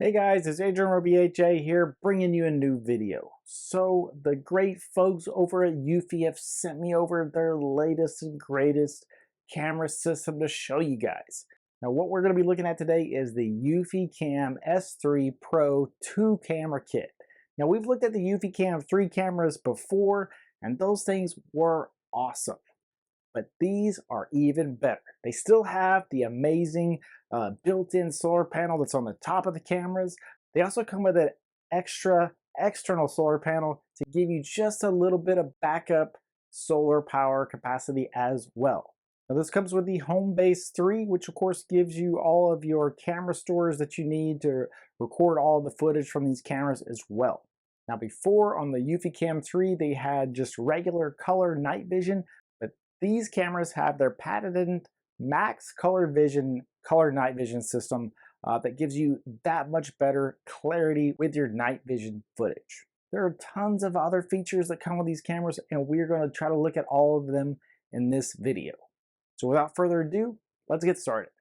Hey guys, it's AJ here bringing you a new video. So the great folks over at Eufy have sent me over their latest and greatest camera system to show you guys. Now what we're going to be looking at today is the Eufycam S3 Pro 2 camera kit. Now we've looked at the Eufycam 3 cameras before and those things were awesome. But these are even better. They still have the amazing built-in solar panel that's on the top of the cameras. They also come with an extra external solar panel to give you just a little bit of backup solar power capacity as well. Now this comes with the Homebase 3, which of course gives you all of your camera storage that you need to record all of the footage from these cameras as well. Now before on the Eufycam 3 they had just regular color night vision. These cameras have their patented max color night vision system that gives you that much better clarity with your night vision footage. There are tons of other features that come with these cameras and we're going to try to look at all of them in this video. So without further ado, let's get started.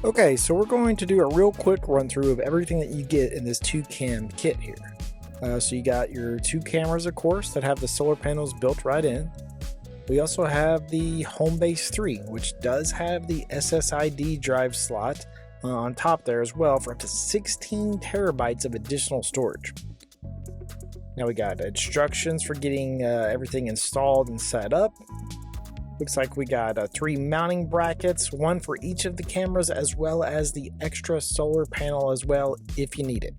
Okay, so we're going to do a real quick run through of everything that you get in this 2-cam kit here. So you got your 2 cameras, of course, that have the solar panels built right in. We also have the Homebase 3, which does have the SSID drive slot on top there as well for up to 16 terabytes of additional storage. Now we got instructions for getting everything installed and set up. Looks like we got 3 mounting brackets, one for each of the cameras, as well as the extra solar panel as well if you need it.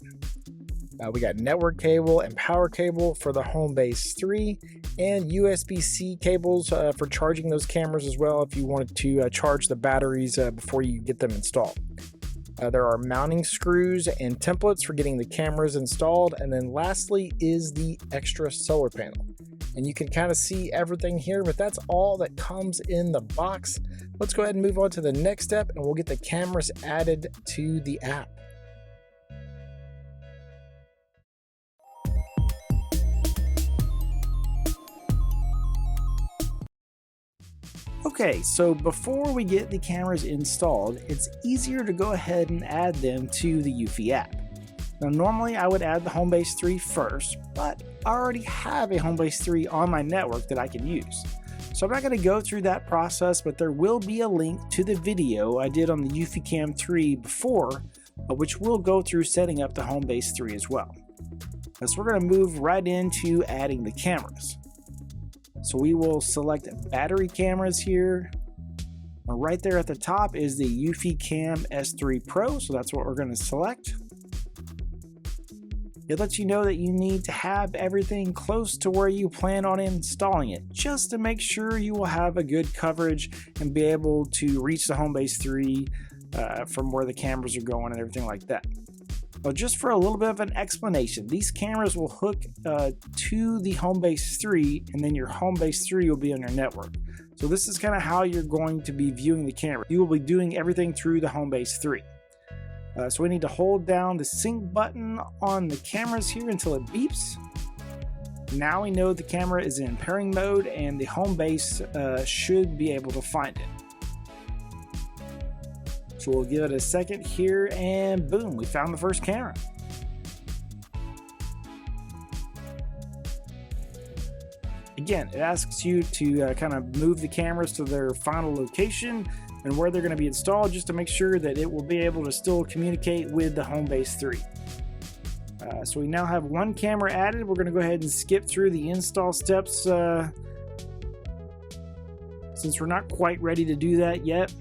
We got network cable and power cable for the Homebase 3 and USB-C cables for charging those cameras as well if you wanted to charge the batteries before you get them installed. There are mounting screws and templates for getting the cameras installed, and then lastly is the extra solar panel. And you can kind of see everything here, but that's all that comes in the box. Let's go ahead and move on to the next step and we'll get the cameras added to the app. Okay, so before we get the cameras installed, it's easier to go ahead and add them to the Eufy app. Now normally I would add the Homebase 3 first, but I already have a Homebase 3 on my network that I can use. So I'm not going to go through that process, but there will be a link to the video I did on the Eufycam 3 before, which will go through setting up the Homebase 3 as well. So we're going to move right into adding the cameras. So we will select battery cameras here. Right there at the top is the Eufycam S3 Pro, so that's what we're going to select. It lets you know that you need to have everything close to where you plan on installing it, just to make sure you will have a good coverage and be able to reach the Homebase 3 from where the cameras are going and everything like that. Well, just for a little bit of an explanation, these cameras will hook to the Homebase 3 and then your Homebase 3 will be on your network. So this is kind of how you're going to be viewing the camera. You will be doing everything through the Homebase 3. So we need to hold down the sync button on the cameras here until it beeps. Now we know the camera is in pairing mode and the Homebase should be able to find it. So we'll give it a second here and boom, we found the first camera. Again, it asks you to kind of move the cameras to their final location and where they're going to be installed just to make sure that it will be able to still communicate with the Homebase 3. So we now have 1 camera added. We're going to go ahead and skip through the install steps since we're not quite ready to do that yet.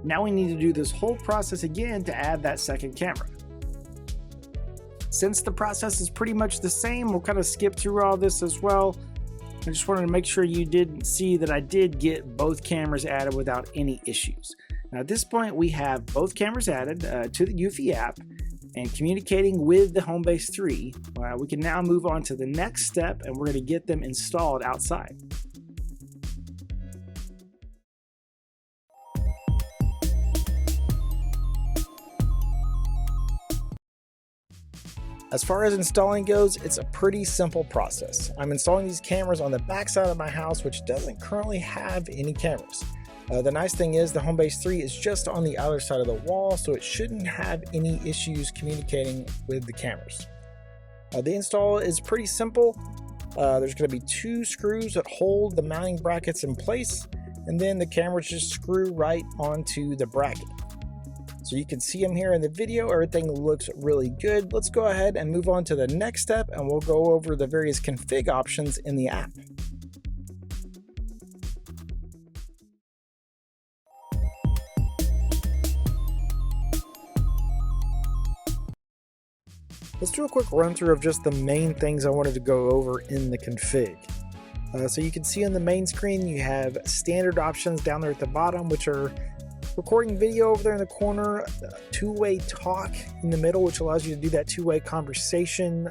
Now we need to do this whole process again to add that second camera. Since the process is pretty much the same, we'll kind of skip through all this as well. I just wanted to make sure you did see that I did get both cameras added without any issues. Now at this point we have both cameras added to the Eufy app and communicating with the Homebase 3. We can now move on to the next step and we're going to get them installed outside. As far as installing goes, it's a pretty simple process. I'm installing these cameras on the back side of my house, which doesn't currently have any cameras. The nice thing is the Homebase 3 is just on the other side of the wall, so it shouldn't have any issues communicating with the cameras. The install is pretty simple. There's going to be 2 screws that hold the mounting brackets in place, and then the cameras just screw right onto the bracket. So you can see them here in the video. Everything looks really good. Let's go ahead and move on to the next step, and we'll go over the various config options in the app. Let's do a quick run through of just the main things I wanted to go over in the config. So you can see on the main screen you have standard options down there at the bottom, which are recording video over there in the corner, two-way talk in the middle, which allows you to do that two-way conversation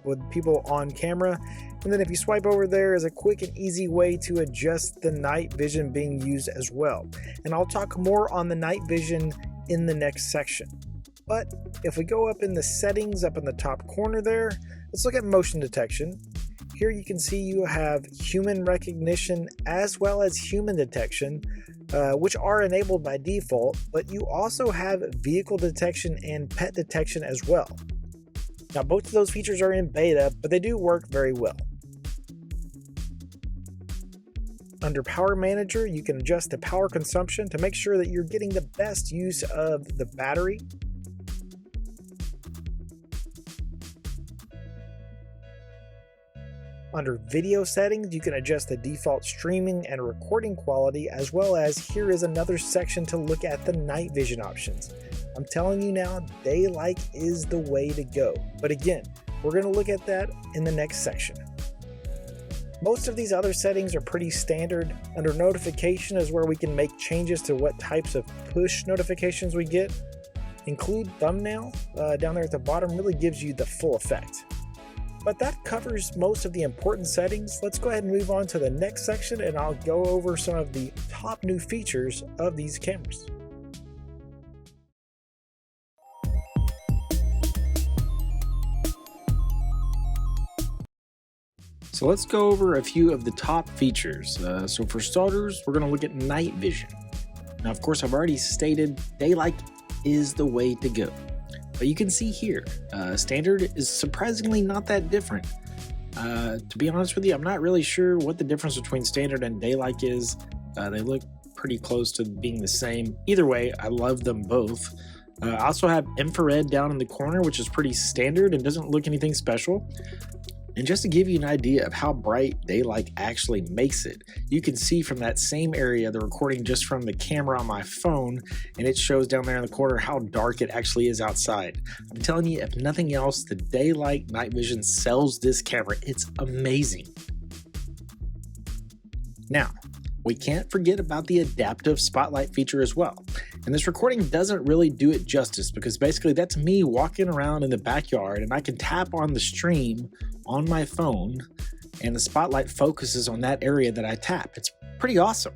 with people on camera. And then if you swipe over there is a quick and easy way to adjust the night vision being used as well. And I'll talk more on the night vision in the next section. But if we go up in the settings up in the top corner there, let's look at motion detection. Here you can see you have human recognition as well as human detection, which are enabled by default, but you also have vehicle detection and pet detection as well. Now both of those features are in beta, but they do work very well. Under Power Manager, you can adjust the power consumption to make sure that you're getting the best use of the battery. Under video settings, you can adjust the default streaming and recording quality, as well as here is another section to look at the night vision options. I'm telling you now, daylight is the way to go. But again, we're going to look at that in the next section. Most of these other settings are pretty standard. Under notification is where we can make changes to what types of push notifications we get. Include thumbnail down there at the bottom really gives you the full effect. But that covers most of the important settings. Let's go ahead and move on to the next section, and I'll go over some of the top new features of these cameras. So let's go over a few of the top features. So for starters, we're going to look at night vision. Now, of course, I've already stated daylight is the way to go. But you can see here, standard is surprisingly not that different. To be honest with you, I'm not really sure what the difference between standard and daylight is. They look pretty close to being the same. Either way, I love them both. I also have infrared down in the corner, which is pretty standard and doesn't look anything special. And just to give you an idea of how bright daylight actually makes it, you can see from that same area the recording just from the camera on my phone, and it shows down there in the corner how dark it actually is outside. I'm telling you, if nothing else, the daylight night vision sells this camera. It's amazing. Now, we can't forget about the adaptive spotlight feature as well. And this recording doesn't really do it justice, because basically that's me walking around in the backyard and I can tap on the stream on my phone and the spotlight focuses on that area that I tap. It's pretty awesome.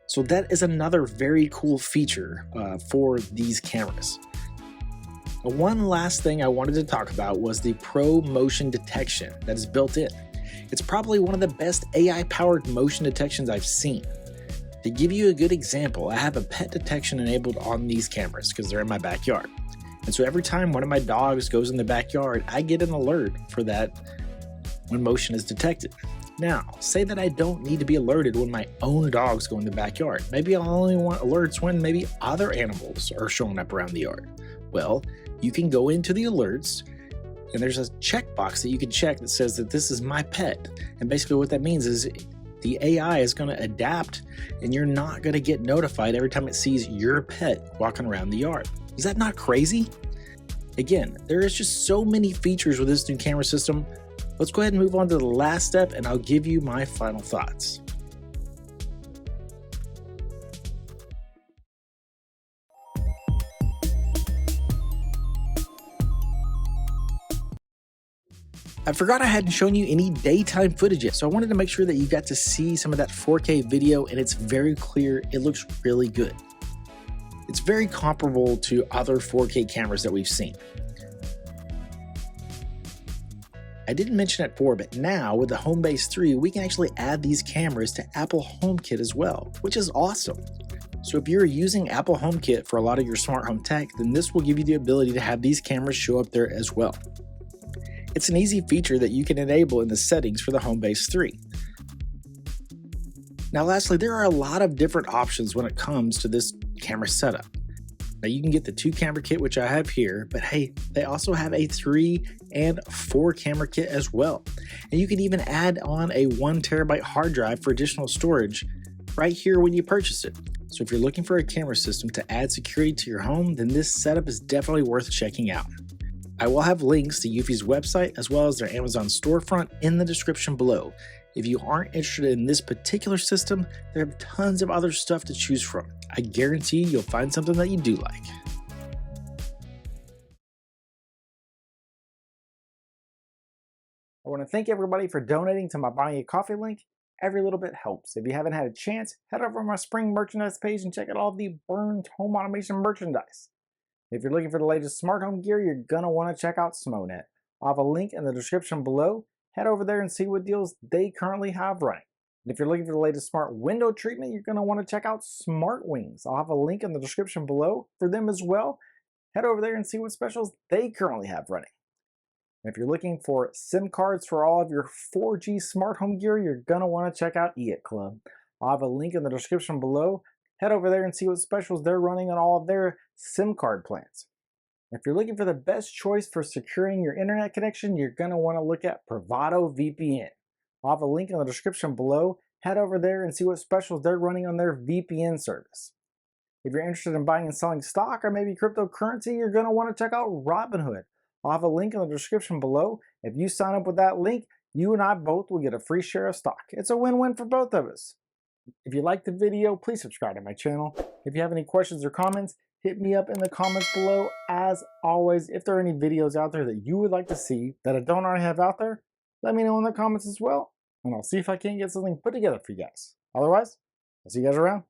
So that is another very cool feature for these cameras. One last thing I wanted to talk about was the Pro motion detection that is built in. It's probably one of the best AI-powered motion detections I've seen. To give you a good example, I have a pet detection enabled on these cameras because they're in my backyard. And so every time one of my dogs goes in the backyard, I get an alert for that when motion is detected. Now, say that I don't need to be alerted when my own dogs go in the backyard. Maybe I'll only want alerts when maybe other animals are showing up around the yard. Well, you can go into the alerts, and there's a checkbox that you can check that says that this is my pet. And basically what that means is the AI is going to adapt, and you're not going to get notified every time it sees your pet walking around the yard. Is that not crazy? Again, there is just so many features with this new camera system. Let's go ahead and move on to the last step, and I'll give you my final thoughts. I forgot I hadn't shown you any daytime footage yet, so I wanted to make sure that you got to see some of that 4K video, and it's very clear. It looks really good. It's very comparable to other 4K cameras that we've seen. I didn't mention it before, but now with the Homebase 3, we can actually add these cameras to Apple HomeKit as well, which is awesome. So if you're using Apple HomeKit for a lot of your smart home tech, then this will give you the ability to have these cameras show up there as well. It's an easy feature that you can enable in the settings for the Homebase 3. Now lastly, there are a lot of different options when it comes to this camera setup. Now you can get the 2 camera kit, which I have here, but hey, they also have a 3 and 4 camera kit as well. And you can even add on a 1 terabyte hard drive for additional storage right here when you purchase it. So if you're looking for a camera system to add security to your home, then this setup is definitely worth checking out. I will have links to Eufy's website as well as their Amazon storefront in the description below. If you aren't interested in this particular system, there are tons of other stuff to choose from. I guarantee you'll find something that you do like. I want to thank everybody for donating to my Buy Me a Coffee link. Every little bit helps. If you haven't had a chance, head over to my spring merchandise page and check out all the burned home automation merchandise. If you're looking for the latest smart home gear, you're going to want to check out SMOnet. I'll have a link in the description below. Head over there and see what deals they currently have running. And if you're looking for the latest smart window treatment, you're going to want to check out SmartWings. I'll have a link in the description below for them as well. Head over there and see what specials they currently have running. And if you're looking for SIM cards for all of your 4G smart home gear, you're going to want to check out Eiotclub. I'll have a link in the description below. Head over there and see what specials they're running on all of their SIM card plans. If you're looking for the best choice for securing your internet connection, you're going to want to look at PrivadoVPN. I'll have a link in the description below. Head over there and see what specials they're running on their VPN service. If you're interested in buying and selling stock or maybe cryptocurrency, you're going to want to check out Robinhood. I'll have a link in the description below. If you sign up with that link, you and I both will get a free share of stock. It's a win-win for both of us. If you liked the video, please subscribe to my channel. If you have any questions or comments, hit me up in the comments below. As always, if there are any videos out there that you would like to see that I don't already have out there, let me know in the comments as well, and I'll see if I can't get something put together for you guys. Otherwise, I'll see you guys around.